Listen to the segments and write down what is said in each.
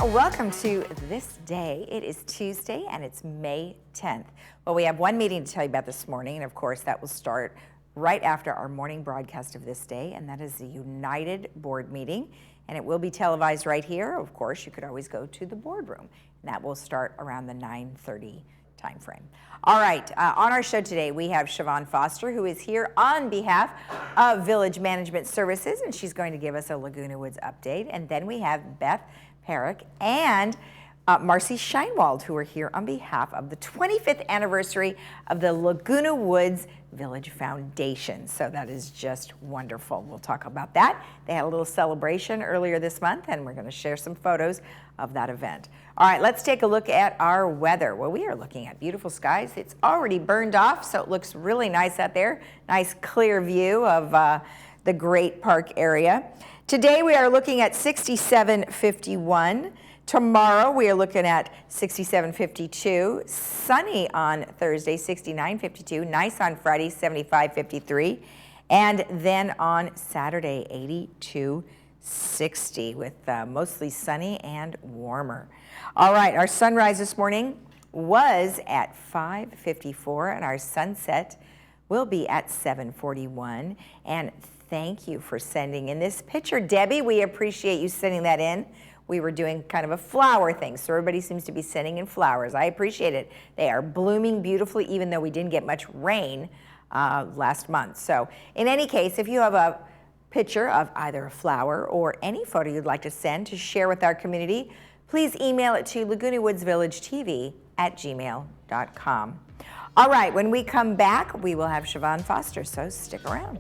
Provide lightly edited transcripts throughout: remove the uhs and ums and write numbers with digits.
welcome to This Day. It is Tuesday and it's May 10th. Well, we have one meeting to tell you about this morning, and of course that will start right after our morning broadcast of This Day, and that is the United Board meeting, and it will be televised right here. Of course, you could always go to the boardroom, and that will start around the 9:30 time frame. All right, on our show today, we have Siobhan Foster, who is here on behalf of Village Management Services, and she's going to give us a Laguna Woods update. And then we have Beth Perrick and Marcy Scheinwald, who are here on behalf of the 25th anniversary of the Laguna Woods Village Foundation. So that is just wonderful. We'll talk about that. They had a little celebration earlier this month, and we're going to share some photos of that event. All right, let's take a look at our weather. Well, we are looking at beautiful skies. It's already burned off, so it looks really nice out there. Nice clear view of the Great Park area. Today we are looking at 67.51. Tomorrow we are looking at 67.52. Sunny on Thursday, 69.52. Nice on Friday, 75.53. And then on Saturday, 82.60 with mostly sunny and warmer. All right, our sunrise this morning was at 5:54, and our sunset will be at 7:41. And thank you for sending in this picture, Debbie. We appreciate you sending that in. We were doing kind of a flower thing, so everybody seems to be sending in flowers. I appreciate it. They are blooming beautifully, even though we didn't get much rain last month. So in any case, if you have a picture of either a flower or any photo you'd like to send to share with our community, please email it to lagunawoodsvillagetv@gmail.com. All right, when we come back, we will have Siobhan Foster, so stick around.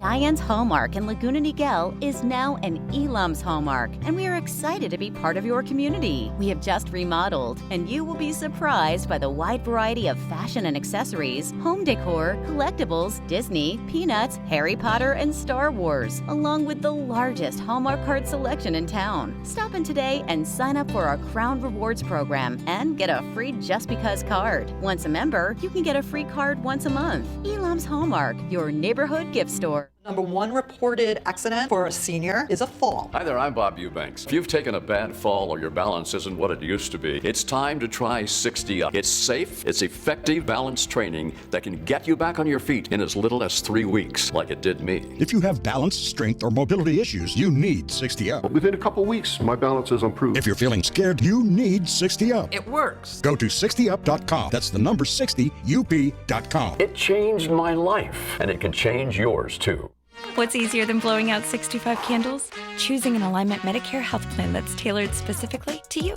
Diane's Hallmark in Laguna Niguel is now an Elam's Hallmark, and we are excited to be part of your community. We have just remodeled, and you will be surprised by the wide variety of fashion and accessories, home decor, collectibles, Disney, Peanuts, Harry Potter, and Star Wars, along with the largest Hallmark card selection in town. Stop in today and sign up for our Crown Rewards program and get a free Just Because card. Once a member, you can get a free card once a month. Elam's Hallmark, your neighborhood gift store. Number one reported accident for a senior is a fall. Hi there, I'm Bob Eubanks. If you've taken a bad fall or your balance isn't what it used to be, it's time to try 60 Up. It's safe, it's effective balance training that can get you back on your feet in as little as 3 weeks, like it did me. If you have balance, strength, or mobility issues, you need 60 Up. Within a couple weeks, my balance has improved. If you're feeling scared, you need 60 Up. It works. Go to 60up.com. That's the number 60up.com. It changed my life, and it can change yours too. What's easier than blowing out 65 candles? Choosing an Alignment Medicare health plan that's tailored specifically to you.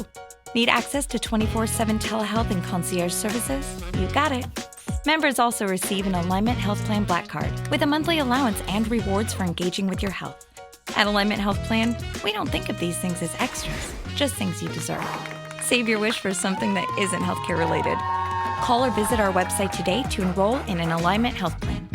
Need access to 24/7 telehealth and concierge services? You got it. Members also receive an Alignment Health Plan Black Card with a monthly allowance and rewards for engaging with your health. At Alignment Health Plan, we don't think of these things as extras, just things you deserve. Save your wish for something that isn't healthcare related. Call or visit our website today to enroll in an Alignment Health Plan.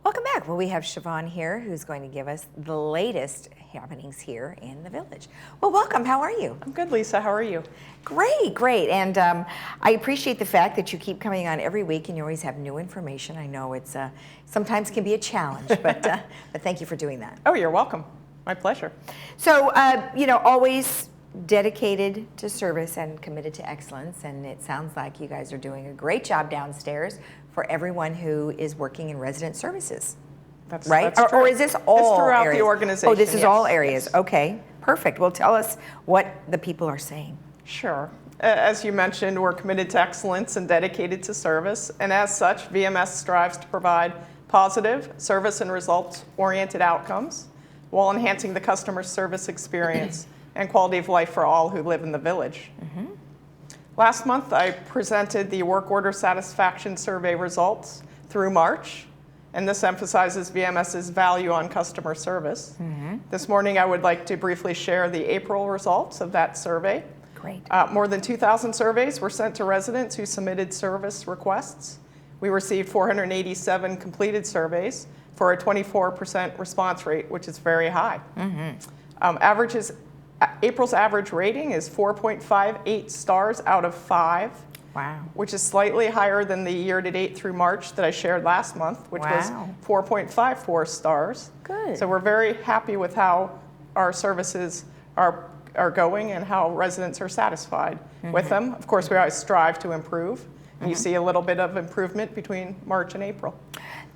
Welcome back. Well, we have Siobhan here, who's going to give us the latest happenings here in the village. Well, welcome. How are you? I'm good, Lisa. How are you? Great, great. And I appreciate the fact that you keep coming on every week and you always have new information. I know it's sometimes can be a challenge, but thank you for doing that. Oh, you're welcome. My pleasure. So, always dedicated to service and committed to excellence. And it sounds like you guys are doing a great job downstairs for everyone who is working in resident services. That's right? That's Or is this all It's throughout areas? the organization. Oh, this is yes. all areas. Yes. Okay, perfect. Well, tell us what the people are saying. Sure. As you mentioned, we're committed to excellence and dedicated to service. And as such, VMS strives to provide positive service and results-oriented outcomes while enhancing the customer service experience and quality of life for all who live in the village. Mm-hmm. Last month, I presented the work order satisfaction survey results through March. and this emphasizes VMS's value on customer service. This morning, I would like to briefly share the April results of that survey. Great. More than 2,000 surveys were sent to residents who submitted service requests. We received 487 completed surveys for a 24% response rate, which is very high. April's average rating is 4.58 stars out of 5. Wow. Which is slightly higher than the year-to-date through March that I shared last month, which was 4.54 stars. Good. So we're very happy with how our services are going and how residents are satisfied with them. Of course, we always strive to improve. And you see a little bit of improvement between March and April.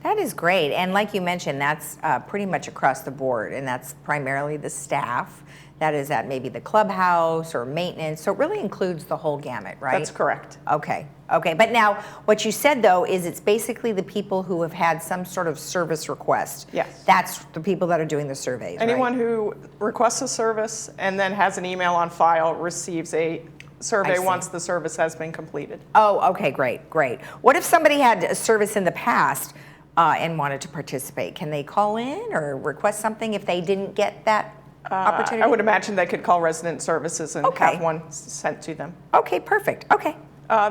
That is great. And like you mentioned, that's pretty much across the board, and that's primarily the staff. That is at maybe the clubhouse or maintenance. So it really includes the whole gamut, right? That's correct. Okay. Okay. But now what you said, though, is it's basically the people who have had some sort of service request. Yes. That's the people that are doing the surveys, Anyone right? who requests a service and then has an email on file receives a survey see. once the service has been completed. Oh, okay. Great. Great. What if somebody had a service in the past and wanted to participate? Can they call in or request something if they didn't get that opportunity? I would imagine they could call resident services and Okay. have one sent to them. Okay, perfect. Okay.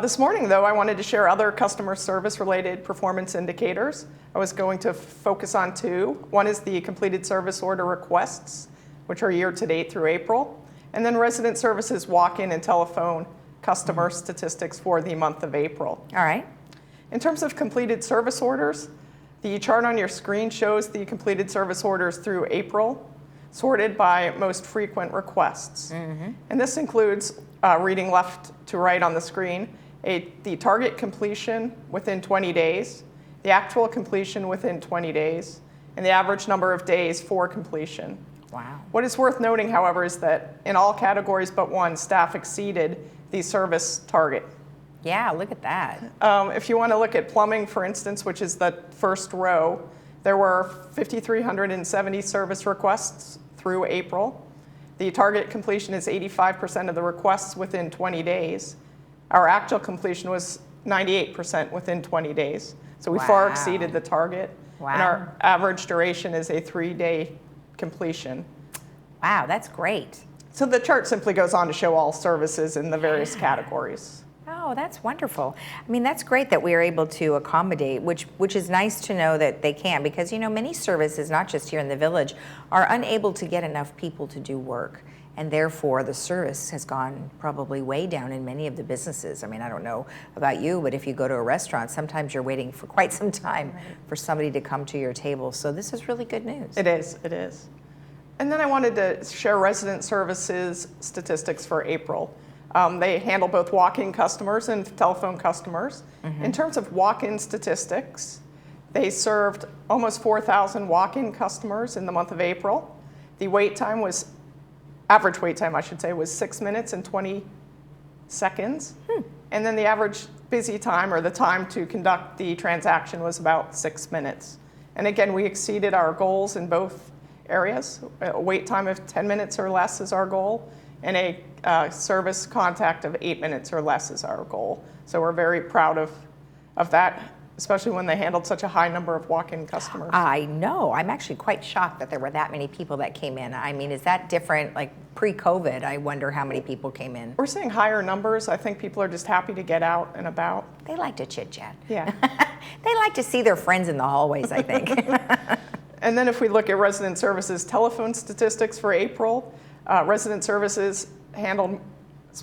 This morning, though, I wanted to share other customer service-related performance indicators. I was going to focus on 2. One is the completed service order requests, which are year-to-date through April, and then resident services walk-in and telephone customer statistics for the month of April. All right. In terms of completed service orders, the chart on your screen shows the completed service orders through April, sorted by most frequent requests. And this includes, reading left to right on the screen, the target completion within 20 days, the actual completion within 20 days, and the average number of days for completion. Wow. What is worth noting, however, is that in all categories but one, staff exceeded the service target. Yeah, look at that. If you want to look at plumbing, for instance, which is the first row, there were 5,370 service requests through April. The target completion is 85% of the requests within 20 days. Our actual completion was 98% within 20 days. So we far Wow. exceeded the target. Wow. And our average duration is a 3-day completion. Wow, that's great. So the chart simply goes on to show all services in the various categories. Oh, that's wonderful. I mean, that's great that we are able to accommodate, which is nice to know that they can, because, you know, many services, not just here in the village, are unable to get enough people to do work. And therefore, the service has gone probably way down in many of the businesses. I mean, I don't know about you, but if you go to a restaurant, sometimes you're waiting for quite some time for somebody to come to your table. So this is really good news. It is, it is. And then I wanted to share resident services statistics for April. They handle both walk-in customers and telephone customers. In terms of walk-in statistics, they served almost 4,000 walk-in customers in the month of April. The average wait time, I should say, was 6 minutes and 20 seconds. And then the average busy time, or the time to conduct the transaction, was about 6 minutes. And again, we exceeded our goals in both areas. A wait time of 10 minutes or less is our goal, and a service contact of 8 minutes or less is our goal. So we're very proud of that, especially when they handled such a high number of walk-in customers. I know. I'm actually quite shocked that there were that many people that came in. I mean, is that different? Like pre-COVID, I wonder how many people came in. We're seeing higher numbers. I think people are just happy to get out and about. They like to chit-chat. Yeah. They like to see their friends in the hallways, I think. And then if we look at resident services telephone statistics for April, resident services handled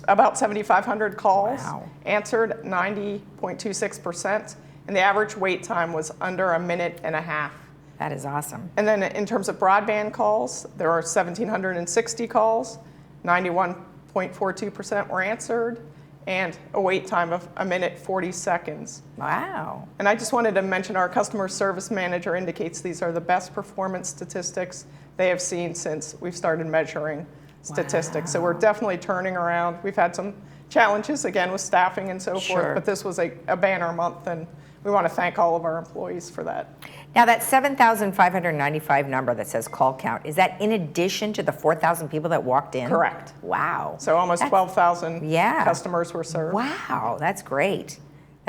about 7,500 calls, Wow. answered 90.26%, and the average wait time was under a minute and a half. That is awesome. And then in terms of broadband calls, there are 1,760 calls, 91.42% were answered, and a wait time of a minute 40 seconds. Wow. And I just wanted to mention our customer service manager indicates these are the best performance statistics they have seen since we've started measuring statistics. So we're definitely turning around. We've had some challenges, again, with staffing and so Sure. forth, but this was a banner month, and we want to thank all of our employees for that. Now that 7,595 number that says call count, is that in addition to the 4,000 people that walked in? Correct. Wow. So almost 12,000 Yeah. customers were served. Wow, that's great.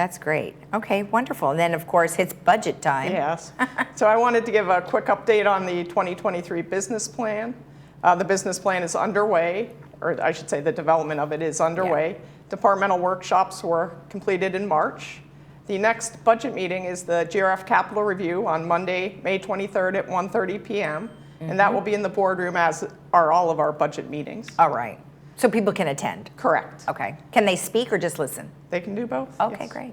That's great. Okay, wonderful. And then, of course, it's budget time. Yes. So I wanted to give a quick update on the 2023 business plan. The business plan is underway, or I should say the development of it is underway. Yeah. Departmental workshops were completed in March. The next budget meeting is the GRF Capital Review on Monday, May 23rd at 1:30 p.m. And that will be in the boardroom, as are all of our budget meetings. All right. So people can attend? Correct. Okay. Can they speak or just listen? They can do both. Okay, yes. great.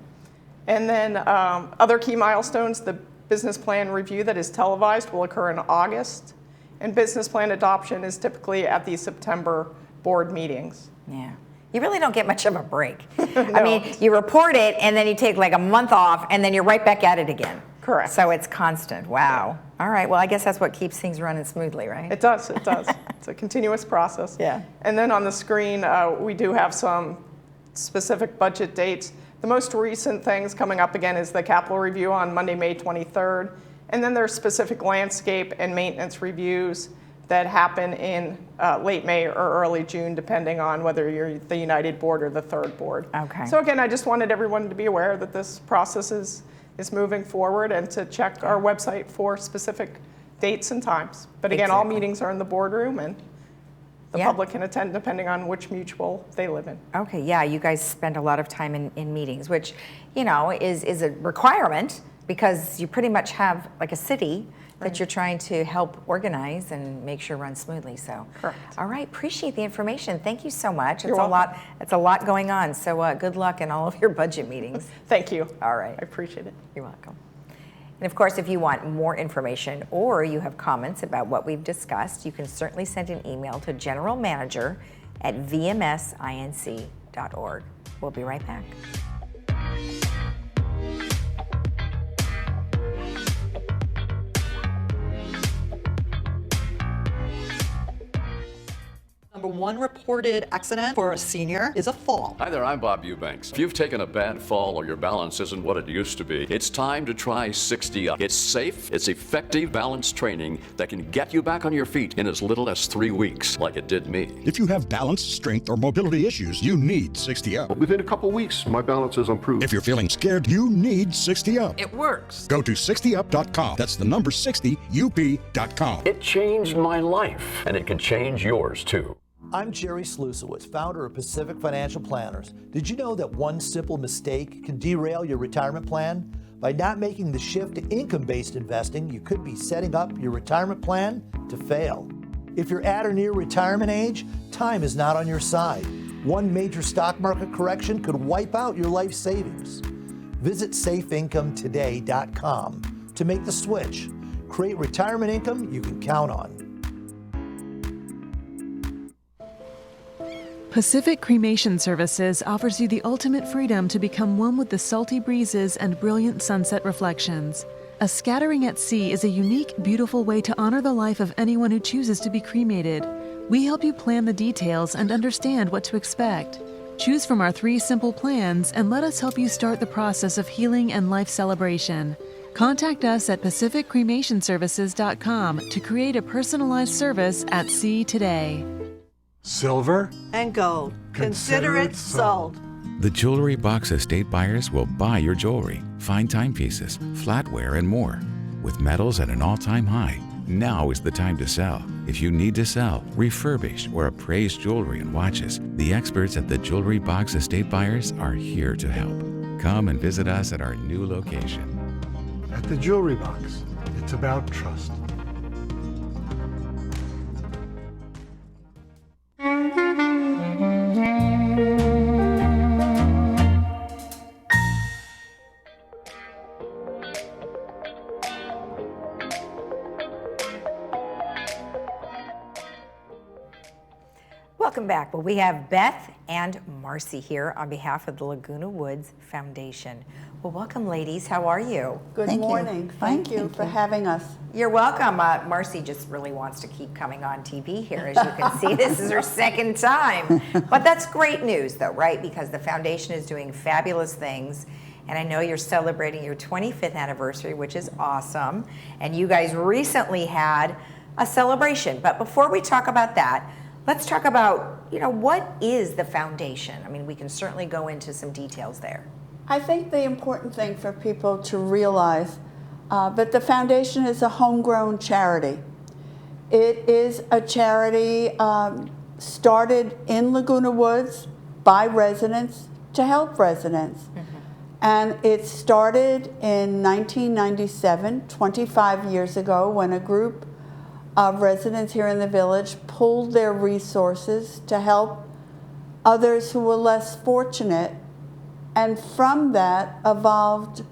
And then other key milestones, the business plan review that is televised will occur in August. And business plan adoption is typically at the September board meetings. Yeah. You really don't get much of a break. I mean, you report it and then you take like a month off and then you're right back at it again. Correct. So it's constant. Wow. All right. Well, I guess that's what keeps things running smoothly, right? It does, it does. It's a continuous process. Yeah. And then on the screen, we do have some specific budget dates. The most recent things coming up again is the capital review on Monday, May 23rd. And then there's specific landscape and maintenance reviews that happen in late May or early June, depending on whether you're the United Board or the Third Board. Okay. So again, I just wanted everyone to be aware that this process is moving forward and to check our website for specific dates and times. But again, all Exactly. meetings are in the boardroom and the Yeah. public can attend depending on which mutual they live in. Okay, yeah, you guys spend a lot of time in meetings, which, you know, is a requirement because you pretty much have like a city that you're trying to help organize and make sure runs smoothly. So, Correct. All right, appreciate the information. Thank you so much. You're It's welcome. a lot. It's a lot going on. So good luck in all of your budget meetings. Thank you. All right. I appreciate it. You're welcome. And of course, if you want more information or you have comments about what we've discussed, you can certainly send an email to generalmanager@vmsinc.org. We'll be right back. Number one reported accident for a senior is a fall. Hi there, I'm Bob Eubanks. If you've taken a bad fall or your balance isn't what it used to be, it's time to try 60 Up. It's safe, it's effective balance training that can get you back on your feet in as little as 3 weeks, like it did me. If you have balance, strength, or mobility issues, you need 60 Up. Within a couple weeks, my balance has improved. If you're feeling scared, you need 60 Up. It works. Go to 60up.com. That's the number 60up.com. It changed my life, and it can change yours too. I'm Jerry Slusowitz, founder of Pacific Financial Planners. Did you know that one simple mistake can derail your retirement plan? By not making the shift to income-based investing, you could be setting up your retirement plan to fail. If you're at or near retirement age, time is not on your side. One major stock market correction could wipe out your life savings. Visit safeincometoday.com to make the switch. Create retirement income you can count on. Pacific Cremation Services offers you the ultimate freedom to become one with the salty breezes and brilliant sunset reflections. A scattering at sea is a unique, beautiful way to honor the life of anyone who chooses to be cremated. We help you plan the details and understand what to expect. Choose from our 3 simple plans and let us help you start the process of healing and life celebration. Contact us at pacificcremationservices.com to create a personalized service at sea today. Silver And gold. Consider it sold. The Jewelry Box Estate buyers will buy your jewelry, fine timepieces, flatware, and more. With metals at an all-time high, now is the time to sell. If you need to sell, refurbish, or appraise jewelry and watches, the experts at the Jewelry Box Estate buyers are here to help. Come and visit us at our new location. at the Jewelry Box. It's about trust. Welcome back. Well, we have Beth and Marcy here on behalf of the Laguna Woods Foundation. Well, welcome, ladies. How are you? Good morning. Thank you for having us. You're welcome. Marcy just really wants to keep coming on TV here. As you can see, this is her second time. But that's great news, though, right? Because the foundation is doing fabulous things. And I know you're celebrating your 25th anniversary, which is awesome. And you guys recently had a celebration. But before we talk about that, let's talk about, what is the foundation? I mean, we can certainly go into some details there. I think the important thing for people to realize that the foundation is a homegrown charity. It is a charity started in Laguna Woods by residents to help residents. And it started in 1997, 25 years ago, when a group of residents here in the village pooled their resources to help others who were less fortunate. And from that evolved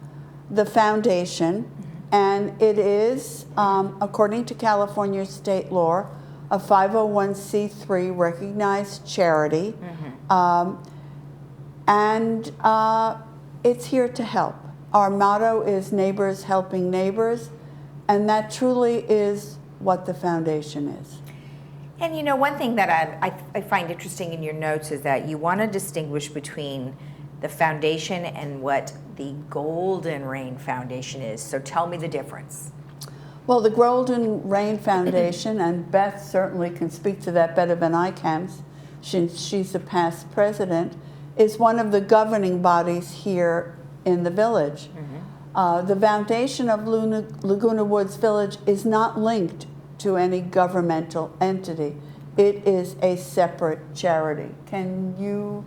the foundation. And it is, according to California state law, a 501c3 recognized charity. And it's here to help. Our motto is neighbors helping neighbors, and that truly is what the foundation is. And you know, one thing that I find interesting in your notes is that you want to distinguish between the foundation and what the Golden Rain Foundation is. So tell me the difference. Well, the Golden Rain Foundation, and Beth certainly can speak to that better than I can, since she's a past president, is one of the governing bodies here in the village. The foundation of Laguna Woods Village is not linked to any governmental entity. It is a separate charity. Can you?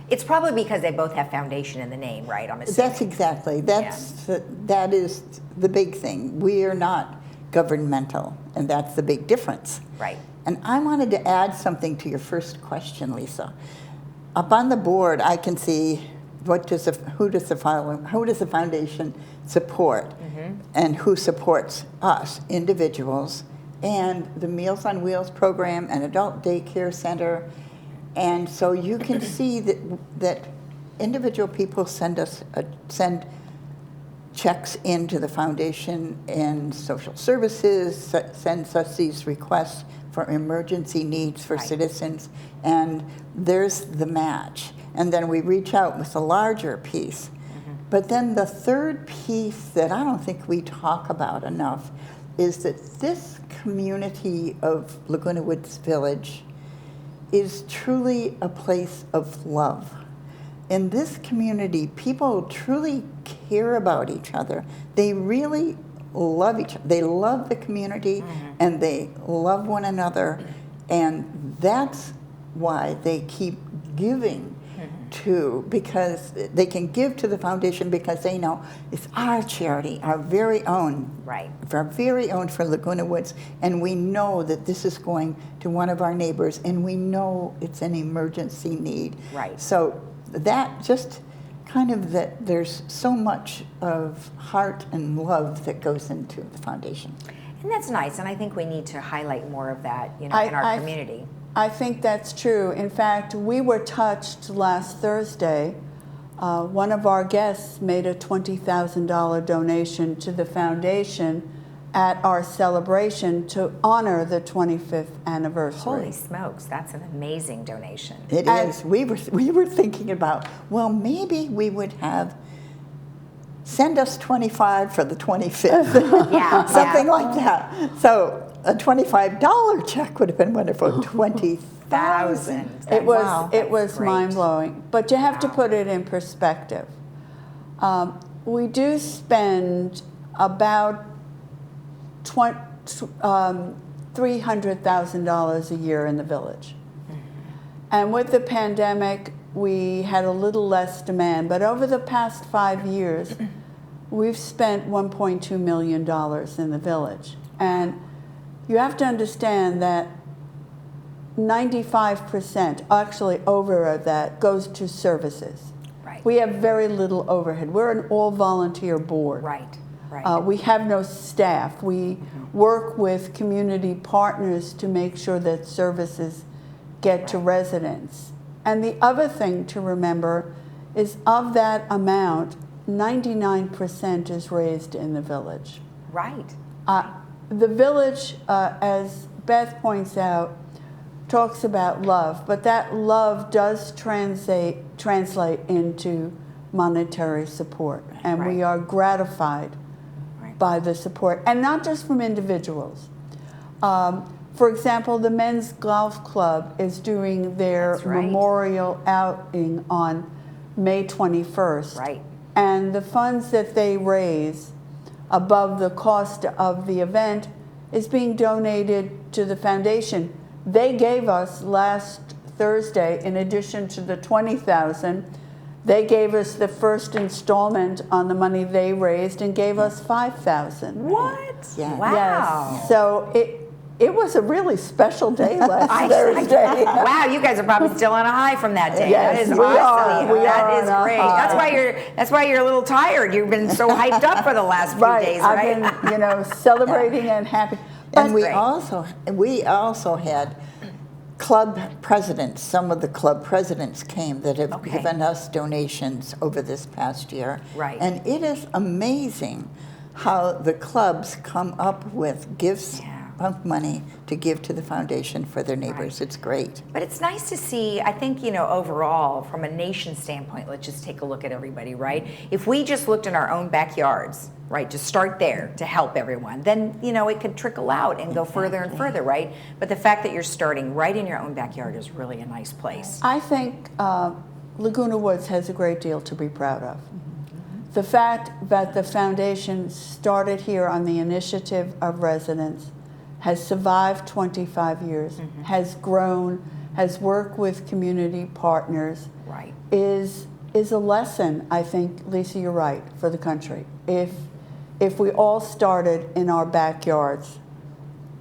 It's probably because they both have foundation in the name, right? I'm assuming. That's exactly. That is the big thing. We are not governmental, and that's the big difference. Right. And I wanted to add something to your first question, Lisa. Up on the board, I can see who does the foundation support, and who supports us, individuals, and the Meals on Wheels program and adult daycare center. And so you can see that individual people send checks into the foundation, and social services sends us these requests for emergency needs for citizens, and there's the match. And then we reach out with a larger piece. But then the third piece that I don't think we talk about enough is that this community of Laguna Woods Village is truly a place of love. In this community, people truly care about each other. They really love each other. They love the community, and they love one another, and that's why they keep giving because they can give to the foundation because they know it's our charity, our very own. Right. Our very own for Laguna Woods, and we know that this is going to one of our neighbors, and we know it's an emergency need. Right. So that just kind of that there's so much of heart and love that goes into the foundation. And that's nice, and I think we need to highlight more of that, you know, in our community. I think that's true. In fact, we were touched last Thursday. One of our guests made a $20,000 donation to the foundation at our celebration to honor the 25th anniversary. Holy smokes, that's an amazing donation. It is. We were thinking about, well, maybe we would have send us 25 for the 25th. Yeah. Something like that. So a $25 check would have been wonderful. 20,000. It was mind-blowing. But you have to put it in perspective. We do spend about $300,000 a year in the village. And with the pandemic, we had a little less demand. But over the past 5 years, we've spent $1.2 million in the village. And you have to understand that 95%, actually over that, goes to services. Right. We have very little overhead. We're an all-volunteer board. Right. We have no staff. We work with community partners to make sure that services get to residents. And the other thing to remember is of that amount, 99% is raised in the village. Right. The village, as Beth points out, talks about love, but that love does translate into monetary support. And we are gratified by the support, and not just from individuals. For example, the Men's Golf Club is doing their memorial outing on May 21st. Right. And the funds that they raise above the cost of the event is being donated to the foundation. They gave us last Thursday, in addition to the $20,000, they gave us the first installment on the money they raised and gave us $5,000. What? Yeah. Wow. Yes. So it was a really special day last Thursday. Wow, you guys are probably still on a high from that day. Yes, that is we awesome. are. We That are is on a great. high. That's why you're a little tired. You've been so hyped up for the last few days, right? I've been, celebrating and happy. And we great. also had club presidents. Some of the club presidents came that have given us donations over this past year. Right. And it is amazing how the clubs come up with gifts of money to give to the foundation for their neighbors. It's great. But it's nice to see, I think, overall, from a nation standpoint, let's just take a look at everybody, right? If we just looked in our own backyards, right, to start there to help everyone, then, it could trickle out and go further and further, right? But the fact that you're starting right in your own backyard is really a nice place. I think Laguna Woods has a great deal to be proud of. The fact that the foundation started here on the initiative of residents, has survived 25 years, has grown, has worked with community partners, right, is a lesson, I think, Lisa, you're right, for the country. If we all started in our backyards,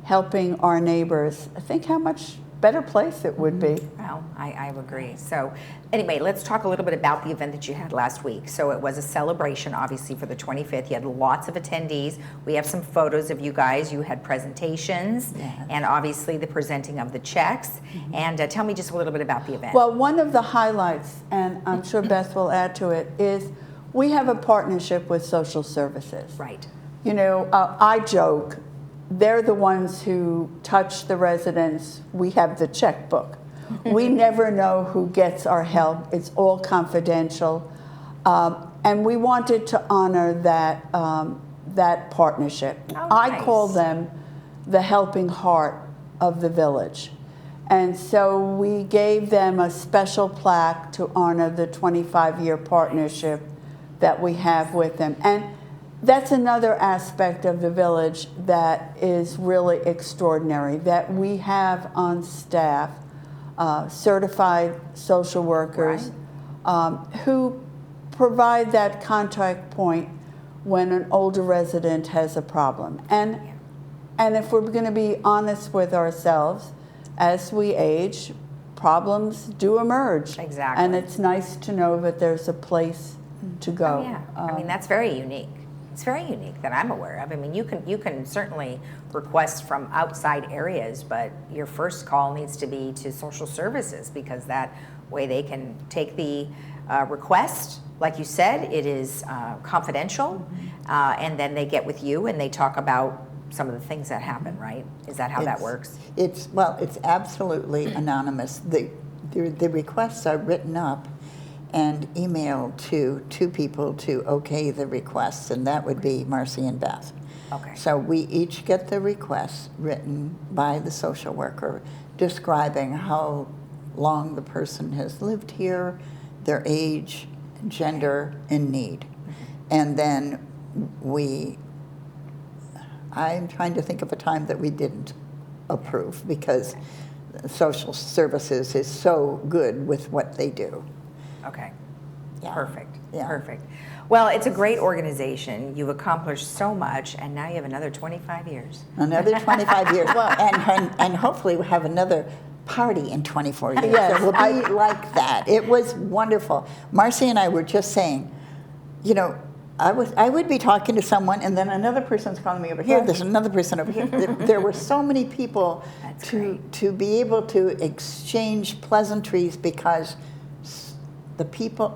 helping our neighbors, I think how much better place it would be. Well, I agree. So anyway, let's talk a little bit about the event that you had last week. So it was a celebration, obviously, for the 25th. You had lots of attendees. We have some photos of you guys. You had presentations and obviously the presenting of the checks. And tell me just a little bit about the event. Well, one of the highlights, and I'm sure Beth will add to it, is we have a partnership with social services. Right. I joke, they're the ones who touch the residents. We have the checkbook. We never know who gets our help. It's all confidential. And we wanted to honor that partnership. Oh, I nice. call them the helping heart of the village. And so we gave them a special plaque to honor the 25-year partnership that we have with them. And that's another aspect of the village that is really extraordinary, that we have on staff certified social workers who provide that contact point when an older resident has a problem. And if we're going to be honest with ourselves, as we age, problems do emerge. Exactly. And it's nice to know that there's a place to go. Oh, yeah. I mean, that's very unique. It's very unique that I'm aware of. I mean, you can certainly request from outside areas, but your first call needs to be to social services, because that way they can take the request. Like you said, it is confidential, and then they get with you and they talk about some of the things that happen, right? Is that how that works? It's absolutely anonymous. The requests are written up and emailed to two people to okay the requests, and that would be Marcy and Beth. Okay. So we each get the request written by the social worker describing how long the person has lived here, their age, gender, and need. And then I'm trying to think of a time that we didn't approve, because social services is so good with what they do. Okay. Yeah. Perfect. Yeah. Perfect. Well, it's a great organization. You've accomplished so much, and now you have another 25 years. Another 25 years. Well, and hopefully we'll have another party in 24 years. Yes, It will be like that. It was wonderful. Marcy and I were just saying, I would be talking to someone, and then another person's calling me over here. There's another person over here. There were so many people to be able to exchange pleasantries, because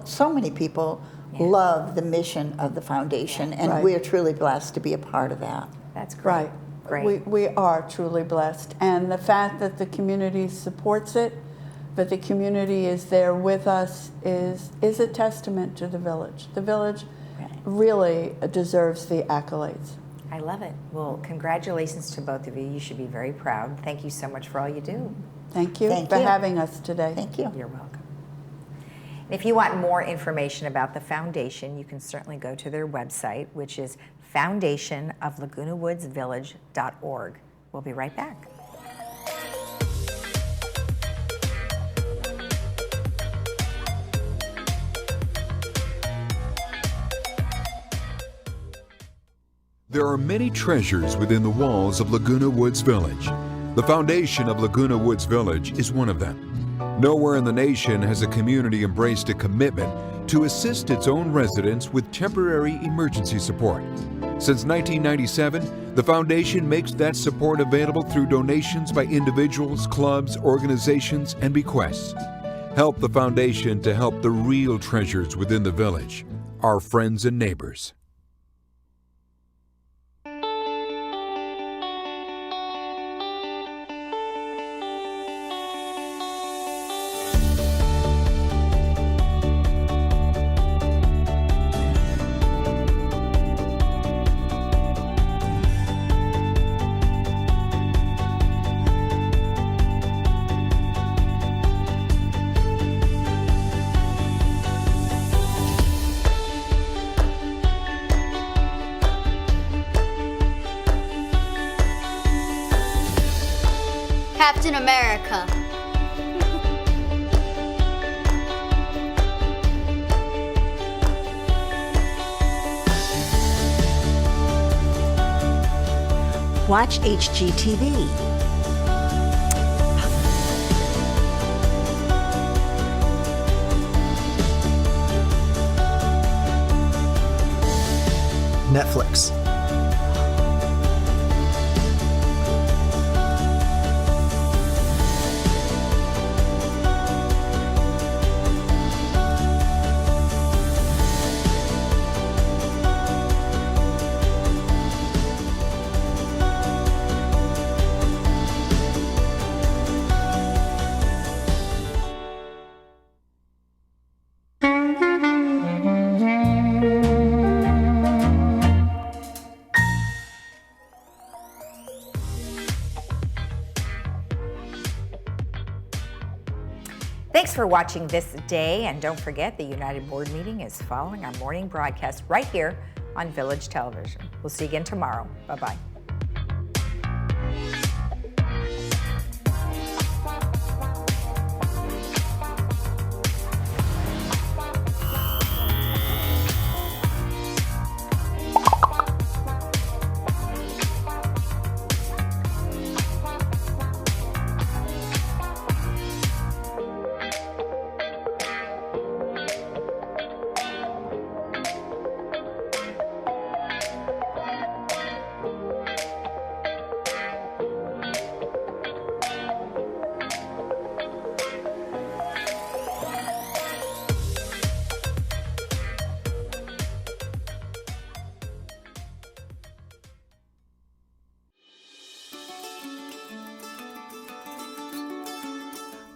so many people love the mission of the foundation, and we're truly blessed to be a part of that. That's great. Right. Great. We are truly blessed. And the fact that the community supports it, that the community is there with us, is a testament to the village. The village really deserves the accolades. I love it. Well, congratulations to both of you. You should be very proud. Thank you so much for all you do. Thank you for having us today. Thank you. You're welcome. If you want more information about the foundation, you can certainly go to their website, which is foundationoflagunawoodsvillage.org. We'll be right back. There are many treasures within the walls of Laguna Woods Village. The foundation of Laguna Woods Village is one of them. Nowhere in the nation has a community embraced a commitment to assist its own residents with temporary emergency support. Since 1997, the foundation makes that support available through donations by individuals, clubs, organizations, and bequests. Help the foundation to help the real treasures within the village, our friends and neighbors. Captain America. Watch HGTV. Netflix. Thanks for watching This Day, and don't forget the United Board meeting is following our morning broadcast right here on Village Television. We'll see you again tomorrow. Bye-bye.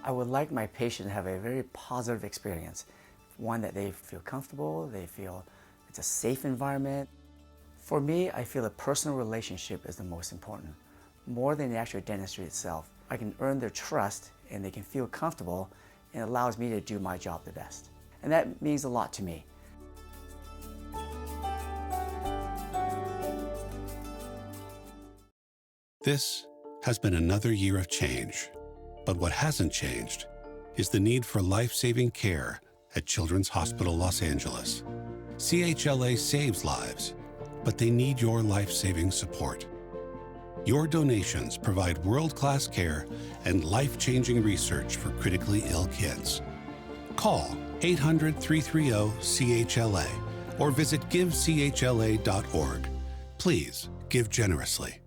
I would like my patient to have a very positive experience. One that they feel comfortable, they feel it's a safe environment. For me, I feel a personal relationship is the most important, more than the actual dentistry itself. I can earn their trust and they can feel comfortable, and it allows me to do my job the best. And that means a lot to me. This has been another year of change. But what hasn't changed is the need for life-saving care at Children's Hospital Los Angeles. CHLA saves lives, but they need your life-saving support. Your donations provide world-class care and life-changing research for critically ill kids. Call 800-330-CHLA or visit givechla.org. Please give generously.